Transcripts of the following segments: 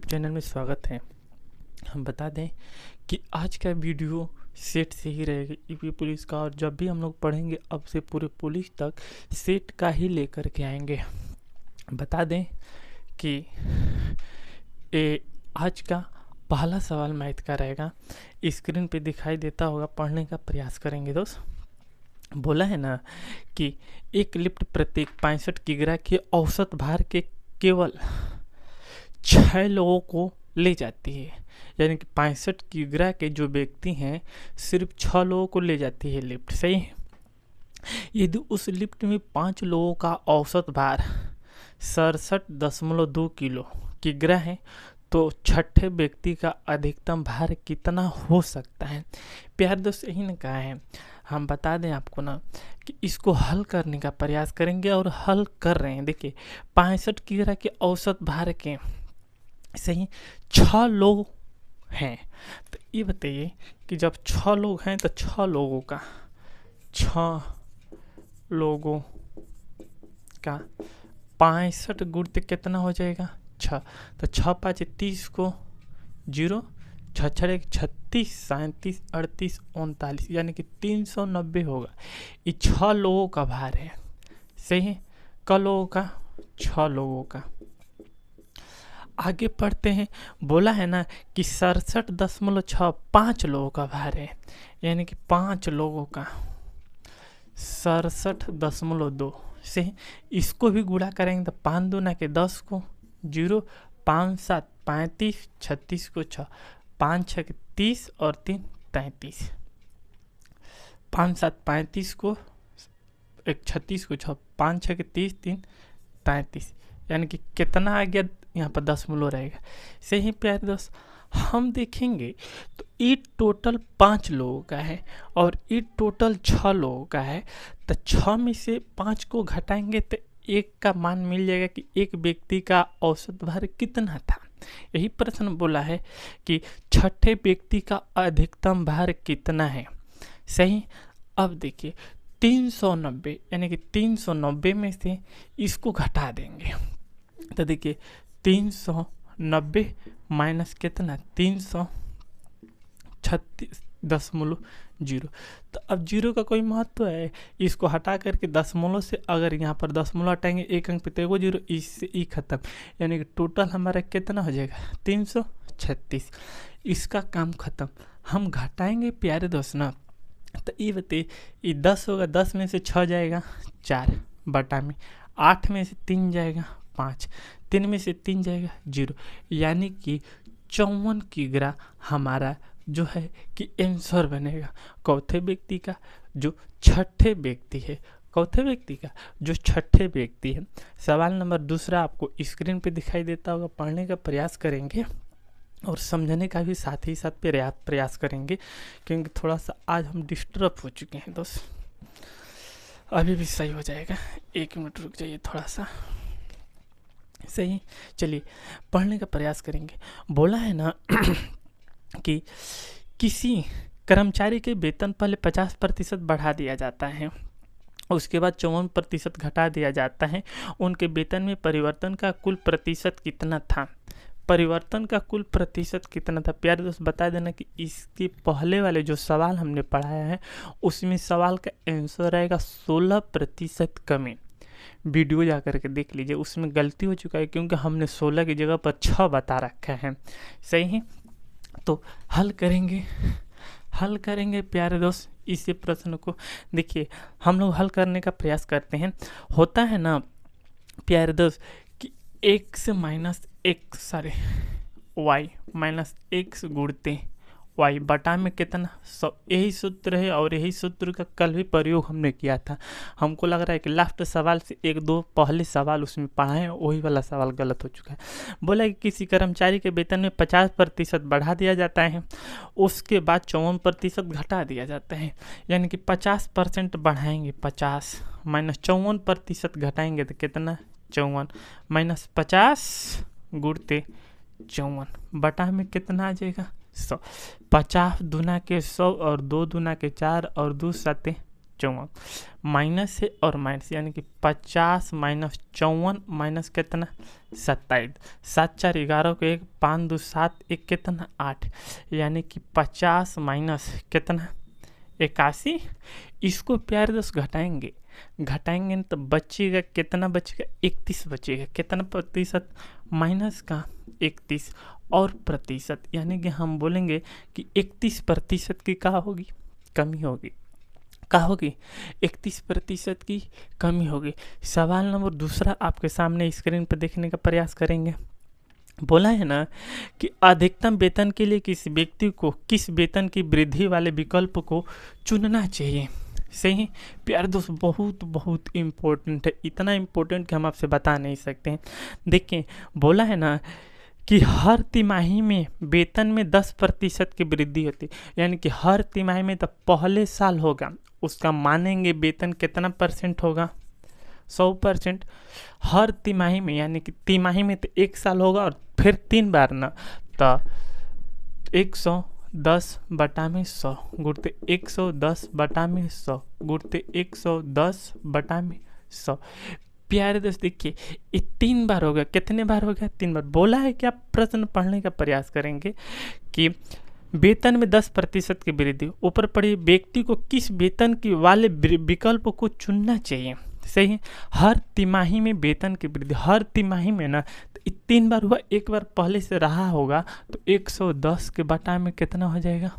Channel में स्वागत है। हम बता दें कि आज का वीडियो सेट से ही रहेगा यूपी पुलिस का, और जब भी हम लोग पढ़ेंगे अब से पूरे पुलिस तक सेट का ही लेकर के आएंगे। बता दें कि आज का पहला सवाल मैथ का रहेगा। स्क्रीन पे दिखाई देता होगा, पढ़ने का प्रयास करेंगे दोस्त। बोला है ना कि एक लिफ्ट प्रत्येक 65 किग्रा के औसत भार के केवल 6 लोगों को ले जाती है। यानी कि 65 किग्रा के जो व्यक्ति हैं सिर्फ 6 लोगों को ले जाती है लिफ्ट। सही है। यदि उस लिफ्ट में 5 लोगों का औसत भार 67.2 किग्रा है तो छठे व्यक्ति का अधिकतम भार कितना हो सकता है। प्यार दोस्त, यही ने कहा है। हम बता दें आपको ना कि इसको हल करने का प्रयास करेंगे और हल कर रहे हैं। देखिए 65 किग्रा के औसत भार के सही 6 लोग हैं, तो ये बताइए कि जब 6 लोग हैं तो 6 लोगों का 65 गुणित कितना हो जाएगा 6। तो 6 5 30 को 0, 6 6 36, 37, 38, 39 यानी कि 390 होगा। ये 6 लोगों का भार है। सही है। क लोगों का 6 लोगों का। आगे पढ़ते हैं। बोला है ना कि 67.6 5 लोगों का भार है, यानी कि 5 लोगों का 67.2 से इसको भी गुणा करेंगे तो 5 दूना के 10 को 0, 5 7 35, 36 को 6, 5 6 30 और 3 33, 5 7 35 को 36 को 6, 5 6 30, 3 33 यानी कि कितना आ गया, यहाँ पर 10 रहेगा। सही प्यारे दोस्त, हम देखेंगे तो ये टोटल 5 लोगों का है और ये टोटल 6 लोगों का है। तो 6 में से 5 को घटाएंगे तो 1 का मान मिल जाएगा कि एक व्यक्ति का औसत भार कितना था। यही प्रश्न बोला है कि छठे व्यक्ति का अधिकतम भार कितना है। सही। अब देखिए 390 यानी कि 390 में से इसको घटा देंगे तो देखिए 390 माइनस कितना 336.0। तो अब 0 का कोई महत्व है, इसको हटा करके दशमलव से अगर यहाँ पर दशमलव हटाएंगे एक अंक पे तो 0, इससे ई खत्म, यानी कि टोटल हमारा कितना हो जाएगा 336। इसका काम खत्म। हम घटाएंगे प्यारे दोस्त ना, तो ये बताइए ये 10 होगा, 10 में से 6 जाएगा 4 बटा में, 8 में से 3 जाएगा 5, 3 में से 3 जाएगा 0, यानी कि 54 किग्रा हमारा जो है कि आंसर बनेगा चौथे व्यक्ति का जो छठे व्यक्ति है। चौथे व्यक्ति का जो छठे व्यक्ति है। सवाल नंबर दूसरा आपको स्क्रीन पे दिखाई देता होगा, पढ़ने का प्रयास करेंगे और समझने का भी साथ ही साथ प्रयास करेंगे, क्योंकि थोड़ा सा आज हम डिस्टर्ब हो चुके हैं दोस्त। अभी भी सही हो जाएगा, 1 मिनट रुक जाइए थोड़ा सा। सही। चलिए पढ़ने का प्रयास करेंगे। बोला है ना कि किसी कर्मचारी के वेतन पहले 50% बढ़ा दिया जाता है, उसके बाद 54% घटा दिया जाता है। उनके वेतन में परिवर्तन का कुल प्रतिशत कितना था। परिवर्तन का कुल प्रतिशत कितना था प्यारे दोस्त, बता देना कि इसके पहले वाले जो सवाल हमने पढ़ाया है उसमें सवाल का आंसर आएगा 16% कमी। वीडियो जा करके देख लीजिए, उसमें गलती हो चुका है क्योंकि हमने 16 की जगह पर 6 बता रखा है। सही है। तो हल करेंगे प्यारे दोस्त इसी प्रश्न को। देखिए हम लोग हल करने का प्रयास करते हैं। होता है ना प्यारे दोस्त कि x minus x y minus x गुणते y बटा में कितना 100। यही सूत्र है और यही सूत्र का कल भी प्रयोग हमने किया था। हमको लग रहा है कि लास्ट सवाल से 1-2 पहले सवाल उसमें पढ़ाए हैं, वही वाला सवाल गलत हो चुका है। बोला कि किसी कर्मचारी के वेतन में 50% बढ़ा दिया जाता है, उसके बाद 54% घटा दिया जाता है, यानी कि 50% बढ़ाएंगे 50 माइनस 54% घटाएंगे तो कितना 54 माइनस 50 गुणते 54 बटा में कितना आ जाएगा 100। 50 दूना के 100 और 2 दूना के 4 और 2 7 54 माइनस है और माइनस यानी कि 50 माइनस 54 माइनस कितना 27, 7 4 11 को 1 5 2 7 1 कितना 8 यानी कि 50 माइनस कितना 81। इसको प्यारे दोस्त घटाएंगे न तो बचेगा कितना, बचेगा 31 बचेगा। कितना प्रतिशत माइनस का 31 और प्रतिशत यानी कि हम बोलेंगे कि 31% की क्या होगी कमी होगी, क्या होगी 31% की कमी होगी। सवाल नंबर दूसरा आपके सामने स्क्रीन पर देखने का प्रयास करेंगे। बोला है ना कि अधिकतम वेतन के लिए किसी व्यक्ति को किस वेतन की वृद्धि वाले विकल्प को चुनना चाहिए। सही प्यारे दोस्त, बहुत बहुत इम्पोर्टेंट है, इतना इम्पोर्टेंट कि हम आपसे बता नहीं सकते हैं। देखिए बोला है ना कि हर तिमाही में वेतन में 10% की वृद्धि होती, यानी कि हर तिमाही में तो पहले साल होगा उसका मानेंगे वेतन कितना परसेंट होगा 100%। हर तिमाही में यानी कि तिमाही में तो 1 साल होगा और फिर 3 बार ना, तो 110/100 गुणते 110/100 गुणते 110/100। प्यारे दोस्त देखिए ये 3 बार हो गया। कितने बार हो गया 3 बार। बोला है कि आप प्रश्न पढ़ने का प्रयास करेंगे कि वेतन में 10% की वृद्धि, ऊपर पढ़िए व्यक्ति को किस वेतन की वाले विकल्प को चुनना चाहिए। सही है, हर तिमाही में वेतन की वृद्धि, हर तिमाही में ना, तो 3 बार हुआ, 1 बार पहले से रहा होगा तो 110 के बटा में कितना हो जाएगा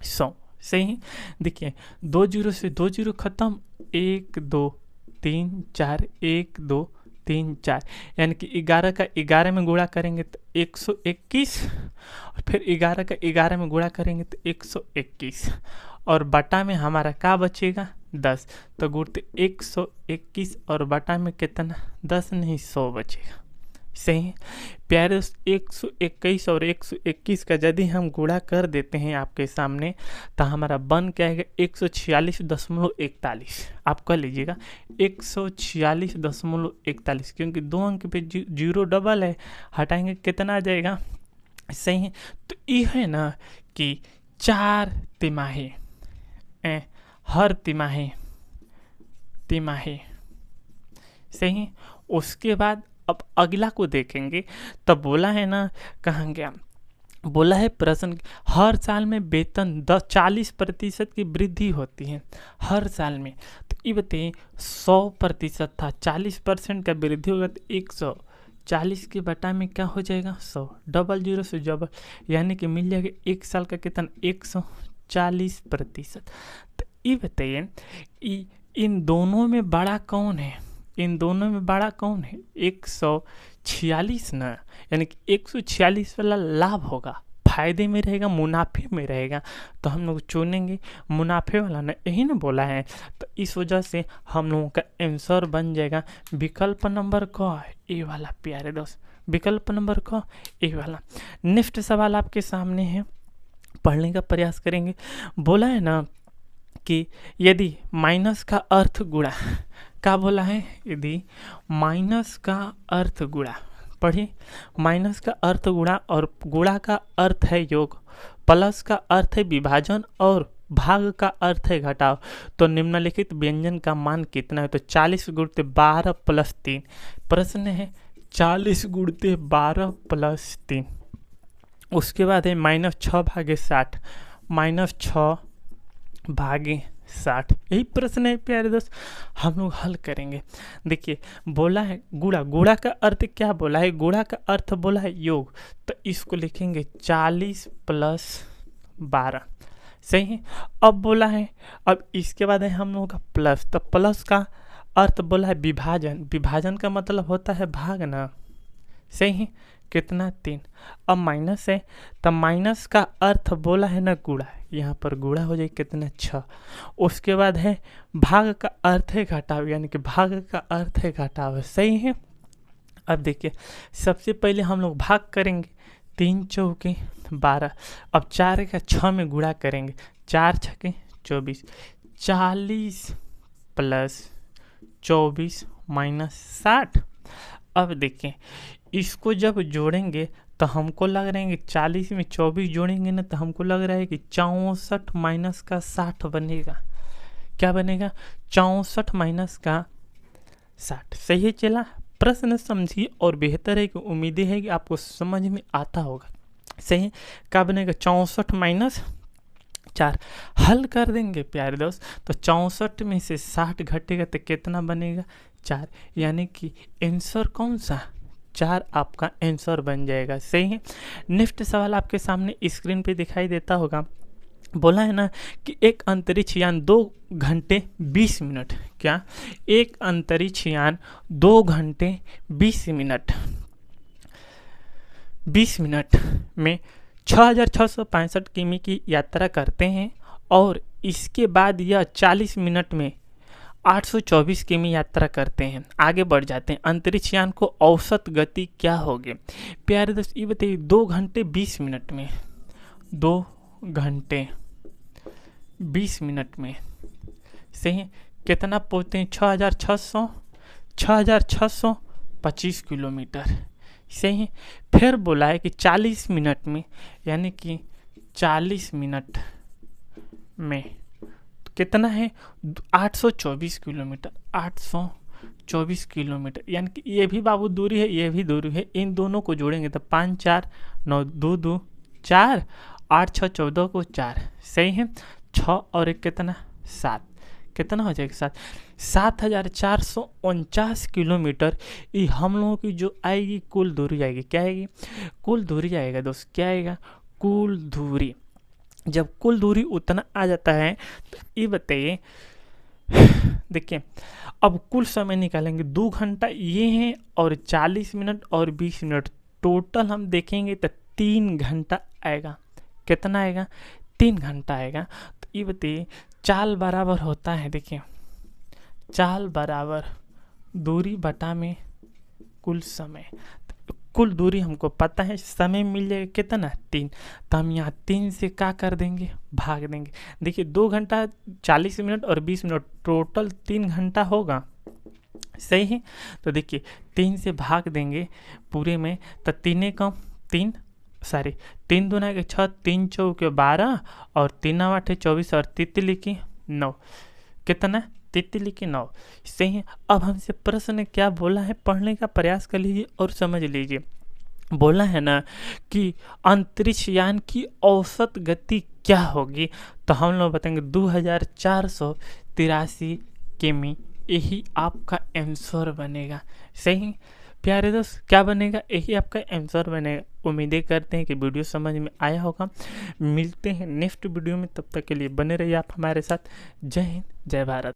100। सही है, देखिए 2 0 से 2 0 खत्म, 1 2 3 4 1 2 3 4 यानी कि 11 का 11 में गुणा करेंगे तो 121 और फिर 11 का 11 में गुणा करेंगे तो 121 और बटा में हमारा क्या बचेगा 10, तो गुणते 121 और बटा में कितना 10 नहीं 100 बचेगा। सही है प्यारे 121 और 121 का यदि हम गुणा कर देते हैं आपके सामने तो हमारा बन क्या आएगा 146.41। आप कर लीजिएगा 146.41, क्योंकि 2 अंक पे 0 डबल है, हटाएंगे कितना आ जाएगा। सही है, तो ये है ना कि 4 तिमाही, हर तिमाही सही। उसके बाद अब अगला को देखेंगे, तब बोला है ना कहाँ गया, बोला है प्रश्न हर साल में वेतन 40% की वृद्धि होती है हर साल में। तो ये बताइए 100% था, 40% का वृद्धि होगा तो 140 के बटा में क्या हो जाएगा 100, डबल 0 से डबल यानी कि मिल जाएगा 1 साल का कितना 140%। तो ये बताइए इन दोनों में बड़ा कौन है, इन दोनों में बड़ा कौन है 146 ना, यानी कि 146 वाला लाभ होगा, फायदे में रहेगा, मुनाफे में रहेगा, तो हम लोग चुनेंगे मुनाफे वाला ना, यही ना बोला है। तो इस वजह से हम लोगों का आंसर बन जाएगा विकल्प नंबर क, ए वाला। प्यारे दोस्त विकल्प नंबर क, ए वाला। नेक्स्ट सवाल आपके सामने है, पढ़ने का प्रयास करेंगे। बोला है ना कि यदि माइनस का अर्थ गुणा, क्या बोला है, यदि माइनस का अर्थ गुणा, पढ़िए माइनस का अर्थ गुणा और गुणा का अर्थ है योग, प्लस का अर्थ है विभाजन और भाग का अर्थ है घटाव, तो निम्नलिखित व्यंजन का मान कितना है। तो 40 गुणते 12 प्लस 3। प्रश्न है 40 गुणते 12 प्लस 3। उसके बाद है -6/60, -6/60। यही प्रश्न है प्यारे दोस्त, हम लोग हल करेंगे। देखिए बोला है गुणा का अर्थ क्या बोला है, गुणा का अर्थ बोला है योग, तो इसको लिखेंगे 40 + 12। सही है। अब बोला है, अब इसके बाद है हम लोगों का प्लस, तो प्लस का अर्थ बोला है विभाजन, विभाजन का मतलब होता है भागना। सही है, कितना 3। अब माइनस है, तो माइनस का अर्थ बोला है ना गुणा, यहाँ पर गुणा हो जाए कितना 6। उसके बाद है भाग का अर्थ है घटाव, यानी कि भाग का अर्थ है घटाव। सही है। अब देखिए सबसे पहले हम लोग भाग करेंगे, 3 चौके 12। अब 4 का 6 में गुणा करेंगे, 4 छके 24, 40 + 24 - 60। अब देखिए इसको जब जोड़ेंगे तो हमको लग रहा है कि 40 में 24 जोड़ेंगे ना, तो हमको लग रहा है कि 64 - का 60 बनेगा। क्या बनेगा 64 माइनस का 60। सही है चला, प्रश्न समझिए और बेहतर है कि उम्मीदें है कि आपको समझ में आता होगा। सही है, क्या बनेगा 64 माइनस 4। हल कर देंगे प्यारे दोस्त, तो 64 में से 60 घटेगा तो कितना बनेगा 4, यानी कि आंसर कौन सा 4 आपका आंसर बन जाएगा। सही है, नेक्स्ट सवाल आपके सामने स्क्रीन पे दिखाई देता होगा। बोला है ना कि एक अंतरिक्ष यान 2 घंटे 20 मिनट, क्या एक अंतरिक्ष यान 2 घंटे 20 मिनट में 6665 किमी की यात्रा करते हैं और इसके बाद यह 40 मिनट में 824 किमी यात्रा करते हैं, आगे बढ़ जाते हैं। अंतरिक्ष यान को औसत गति क्या होगी? प्यारे दोस्त ये बताइए, 2 घंटे 20 मिनट में 2 घंटे 20 मिनट में सही कितना पहुँचते हैं 6625 किलोमीटर। सही, फिर बोला है कि 40 मिनट में, यानी कि 40 मिनट में कितना है 824 किलोमीटर, 824 किलोमीटर, यानी कि ये भी बाबू दूरी है, ये भी दूरी है, इन दोनों को जोड़ेंगे तो 5 4 9 2 2 4 8 6 14 को 4। सही है, 6 और 1 कितना 7, कितना हो जाएगा 7, 7449 किलोमीटर। ये हम लोगों की जो आएगी कुल दूरी आएगी, क्या आएगी कुल दूरी आएगा दोस्त, क्या आएगा कुल दूरी। जब कुल दूरी उतना आ जाता है तो ये बताइए, देखिए अब कुल समय निकालेंगे, 2 घंटा ये है और 40 मिनट और 20 मिनट, टोटल हम देखेंगे तो 3 घंटा आएगा। कितना आएगा 3 घंटा आएगा। तो ये बताइए चाल बराबर होता है, देखिए चाल बराबर दूरी बटा में कुल समय। तो कुल दूरी हमको पता है, समय मिल जाएगा कितना 3, तो हम यहाँ 3 से क्या कर देंगे भाग देंगे। देखिए 2 घंटा 40 मिनट और 20 मिनट, टोटल 3 घंटा होगा। सही है, तो देखिए 3 से भाग देंगे पूरे में, तो 3 दूना के 6, 3 चौके 12 और 3 8 24 और 3 की 9, कितना 3 की 9। सही है, अब हमसे प्रश्न क्या बोला है पढ़ने का प्रयास कर लीजिए और समझ लीजिए। बोला है ना कि अंतरिक्ष यान की औसत गति क्या होगी, तो हम लोग बताएंगे 2483 किमी, यही आपका आंसर बनेगा। सही प्यारे दोस्त, क्या बनेगा यही आपका आंसर बनेगा। उम्मीदें करते हैं कि वीडियो समझ में आया होगा। मिलते हैं नेक्स्ट वीडियो में, तब तक के लिए बने रहिए आप हमारे साथ। जय हिंद, जय भारत।